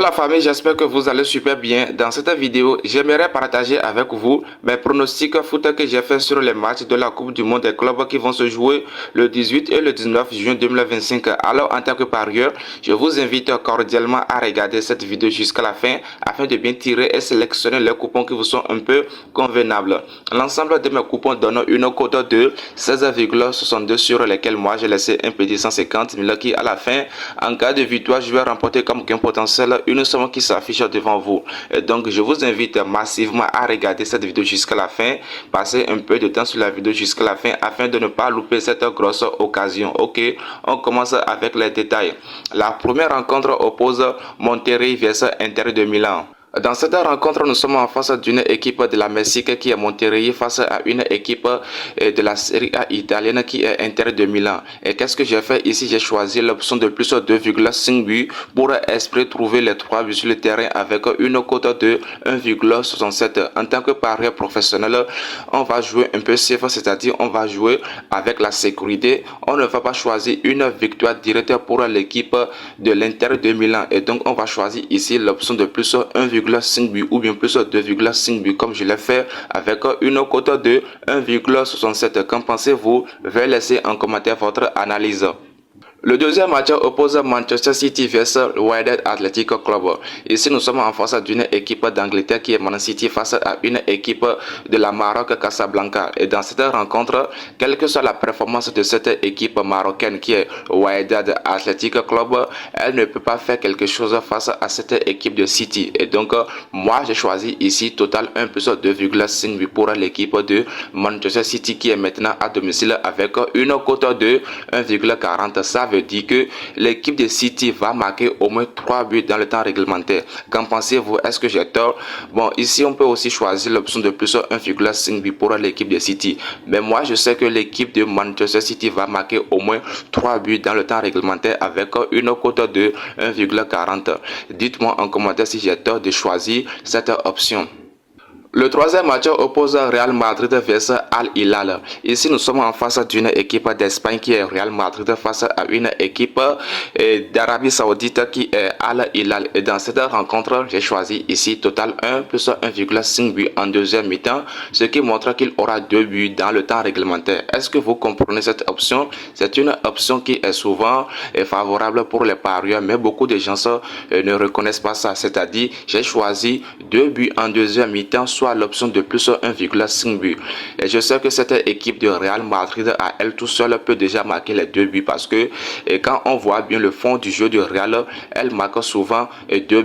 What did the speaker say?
la famille, j'espère que vous allez super bien. Dans cette vidéo, j'aimerais partager avec vous mes pronostics foot que j'ai fait sur les matchs de la Coupe du Monde des clubs qui vont se jouer le 18 et le 19 juin 2025. Alors, en tant que parieur, je vous invite cordialement à regarder cette vidéo jusqu'à la fin afin de bien tirer et sélectionner les coupons qui vous sont un peu convenables. L'ensemble de mes coupons donne une cote de 16,62 sur lesquels moi j'ai laissé un petit 150 000 qui à la fin, en cas de victoire, je vais remporter comme gain potentiel une somme qui s'affiche devant vous. Et donc, je vous invite massivement à regarder cette vidéo jusqu'à la fin. Passez un peu de temps sur la vidéo jusqu'à la fin afin de ne pas louper cette grosse occasion. Ok, on commence avec les détails. La première rencontre oppose Monterrey vs Inter de Milan. Dans cette rencontre, nous sommes en face d'une équipe de la Mexique qui est Monterrey face à une équipe de la Serie A italienne qui est Inter de Milan. Et qu'est-ce que j'ai fait ici? J'ai choisi l'option de plus 2,5 buts pour espérer trouver les 3 buts sur le terrain avec une cote de 1,67. En tant que parieur professionnel, on va jouer un peu safe, c'est-à-dire on va jouer avec la sécurité. On ne va pas choisir une victoire directe pour l'équipe de l'Inter de Milan. Et donc, on va choisir ici l'option de plus 1,5 buts ou bien plus 2,5 buts comme je l'ai fait avec une cote de 1,67. Qu'en pensez-vous? Veuillez laisser en commentaire votre analyse. Le deuxième match oppose Manchester City vs Wydad Athletic Club. Ici, nous sommes en face d'une équipe d'Angleterre qui est Man City face à une équipe de la Maroc Casablanca. Et dans cette rencontre, quelle que soit la performance de cette équipe marocaine qui est Wydad Athletic Club, elle ne peut pas faire quelque chose face à cette équipe de City. Et donc, moi, j'ai choisi ici total 1 plus 2,5 buts pour l'équipe de Manchester City qui est maintenant à domicile avec une cote de 1,40. Ça veut dire que l'équipe de City va marquer au moins 3 buts dans le temps réglementaire. Qu'en pensez-vous? Est-ce que j'ai tort? Bon, ici, on peut aussi choisir l'option de plus 1,5 buts pour l'équipe de City. Mais moi, je sais que l'équipe de Manchester City va marquer au moins 3 buts dans le temps réglementaire avec une cote de 1,40. Dites-moi en commentaire si j'ai tort de choisir cette option. Le troisième match oppose Real Madrid vs Al Hilal. Ici, nous sommes en face d'une équipe d'Espagne qui est Real Madrid face à une équipe d'Arabie Saoudite qui est Al Hilal. Et dans cette rencontre, j'ai choisi ici total 1 plus 1,5 buts en deuxième mi-temps, ce qui montre qu'il aura 2 buts dans le temps réglementaire. Est-ce que vous comprenez cette option? C'est une option qui est souvent favorable pour les parieurs, mais beaucoup de gens ne reconnaissent pas ça. C'est-à-dire, j'ai choisi 2 buts en deuxième mi-temps, soit l'option de plus 1,5 but. Et je sais que cette équipe de Real Madrid à elle tout seule peut déjà marquer les 2 buts parce que quand on voit bien le fond du jeu de Real, elle marque souvent 2 buts.